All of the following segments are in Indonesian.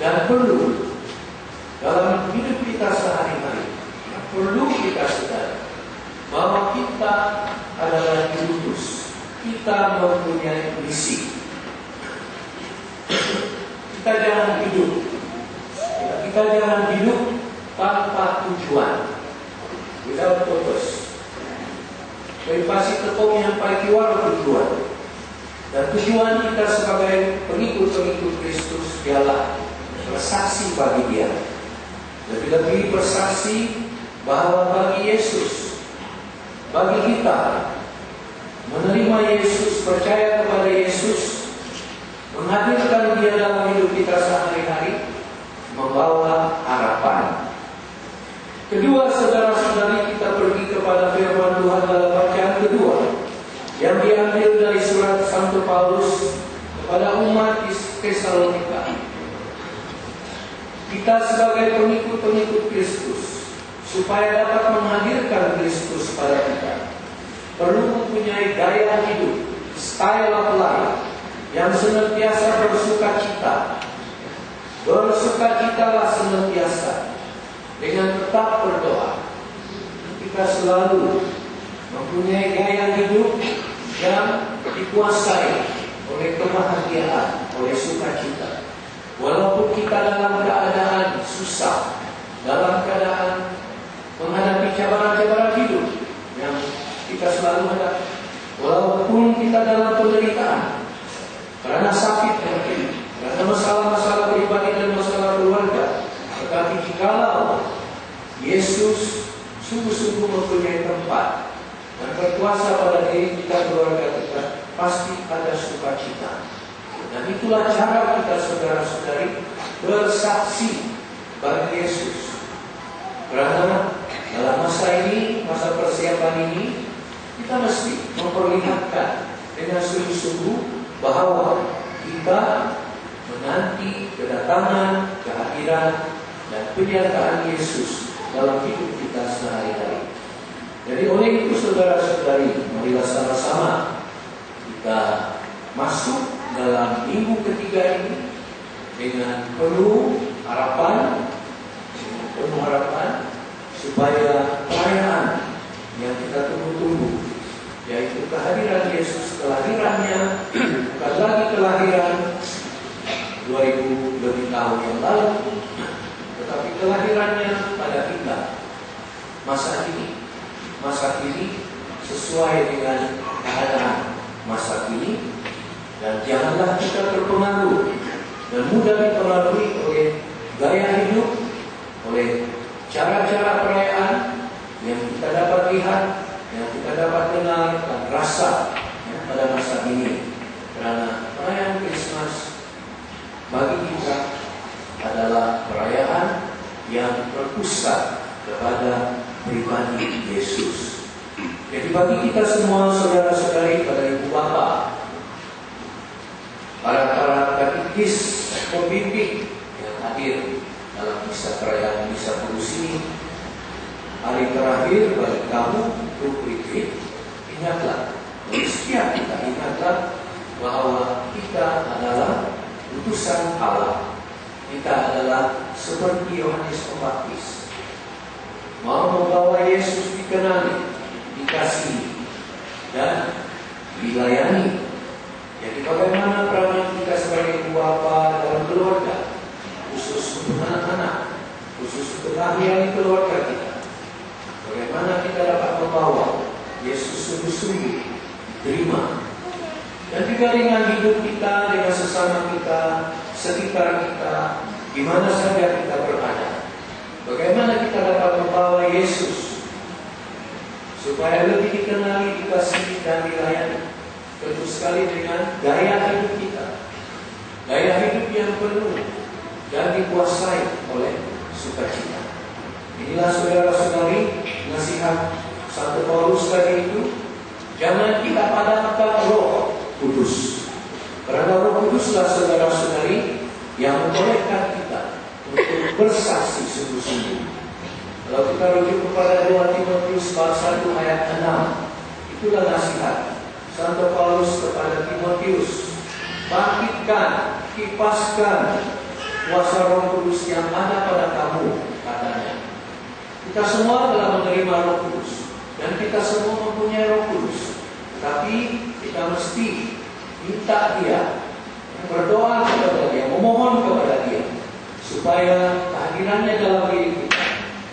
dan perlu dalam hidup kita sehari-hari. Perlu kita sadari bahwa kita adalah diutus. Kita mempunyai misi. Kita jangan hidup tanpa tujuan, without purpose. Pasti tepung yang paling keluar tujuan. Dan tujuan kita sebagai pengikut-pengikut Kristus ialah bersaksi bagi Dia. Lebih-lebih bersaksi bahwa bagi Yesus, bagi kita menerima Yesus, percaya kepada Yesus, menghadirkan Dia dalam hidup kita sehari-hari, membawa harapan. Kedua, saudara-saudari, kita pergi kepada firman Tuhan dalam bacaan kedua yang diambil dari surat Santo Paulus kepada umat di Tesalonika. Kita sebagai pengikut-pengikut Kristus, supaya dapat menghadirkan Kristus pada kita, perlu mempunyai gaya hidup, style of life, yang senantiasa bersukacita. Bersukacitalah senantiasa dengan tetap berdoa. Kita selalu mempunyai gaya hidup yang dikuasai oleh kebahagiaan, oleh sukacita. Walaupun kita dalam keadaan susah, dalam keadaan menghadapi cabaran-cabaran hidup yang kita selalu hadapi, walaupun kita dalam penderitaan karena sakit mungkin, karena masalah-masalah pribadi dan masalah keluarga, tetapi jikalau Yesus sungguh-sungguh mempunyai tempat dan berkuasa pada diri kita, keluarga kita, pasti ada sukacita. Dan itulah cara kita, saudara-saudari, bersaksi bagi Yesus. Karena dalam masa ini, masa persiapan ini, kita mesti memperlihatkan dengan sungguh-sungguh bahwa kita menanti kedatangan, kehadiran, dan penyertaan Yesus dalam hidup kita sehari-hari. Jadi oleh itu, saudara-saudari, marilah sama-sama kita masuk dalam minggu ketiga ini dengan penuh harapan, supaya perayaan yang kita tunggu-tunggu, yaitu kehadiran Yesus, kelahirannya bukan lagi kelahiran 2000 lebih tahun yang lalu, tetapi kelahirannya pada kita masa kini sesuai dengan keadaan masa kini. Dan janganlah kita terpengaruh dan mudah dipengaruhi oleh gaya hidup, oleh cara-cara perayaan yang kita dapat lihat, yang kita dapat kenal dan rasa pada masa ini. Karena perayaan Krismas bagi kita adalah perayaan yang berpusat kepada pribadi Yesus. Jadi bagi kita semua, saudara-saudari, pada ibu bapa, para katekis, pembimbing yang hadir dalam misa perayaan misa kudus ini, hari terakhir bagi kamu untuk retreat, ingatlah, setiap kita ingatlah bahwa kita adalah utusan Allah. Kita adalah seperti Yohanes Pembaptis, mau membawa Yesus dikenali, dikasihi, dan dilayani. Jadi bagaimana peranan kita sebagai ibu bapa dalam keluarga, khusus untuk anak-anak, khusus untuk ahli keluarga kita, bagaimana kita dapat membawa Yesus sungguh-sungguh diterima, dan juga dengan hidup kita, dengan sesama kita, sekitar kita, di mana saja kita berada, bagaimana kita dapat membawa Yesus supaya lebih dikenali, dikasihi, dan dilayani. Tentu sekali dengan gaya hidup kita, gaya hidup yang penuh dan dikuasai oleh sukacita. Inilah saudara-saudari nasihat Santo Paulus tadi itu. Jangan kita padamkan Roh Kudus, karena Roh Kuduslah, saudara-saudari, yang membolehkan kita untuk bersaksi sungguh-sungguh. Kalau kita rujuk kepada 2 Timotius 1 ayat 6, itulah nasihat Santo Paulus kepada Timotius. Bangkitkan, kipaskan kuasa Roh Kudus yang ada pada kamu, katanya. Kita semua telah menerima Roh Kudus dan kita semua mempunyai Roh Kudus. Tapi kita mesti minta Dia, berdoa kepada Dia, memohon kepada Dia, supaya kehadirannya dalam diri kita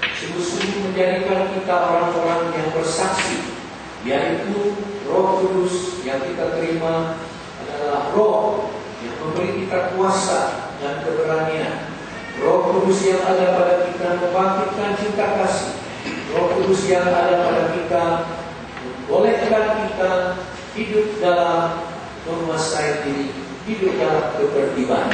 sungguh-sungguh menjadikan kita orang-orang yang bersaksi, yaitu Roh Kudus yang kita terima adalah Roh yang memberi kita kuasa dan keberanian. Roh Kudus yang ada pada kita membangkitkan cinta kasih. Roh Kudus yang ada pada kita membolehkan kita hidup dalam menguasai diri, hidup dalam ketertiban.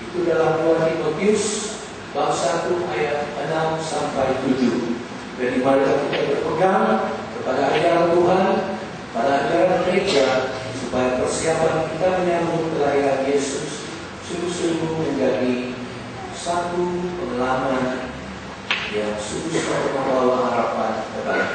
Itu dalam 2 Timotius bab 1 ayat 6 sampai 7. Jadi mari kita berpegang kepada ajaran Tuhan, pada ajaran gereja, supaya persiapan kita menyambut kelahiran Yesus sungguh-sungguh menjadi satu pengalaman yang sungguh-sungguh membawa harapan kepada